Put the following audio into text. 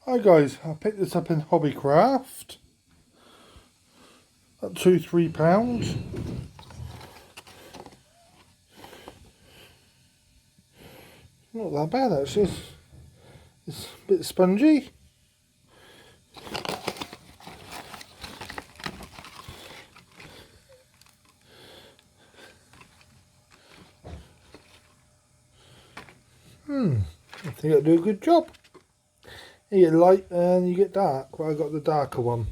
Hi guys, I picked this up in Hobbycraft at £2–3. Not that bad actually. It's a bit spongy. I think it'll do a good job. You get light and you get dark. Well, I got the darker one.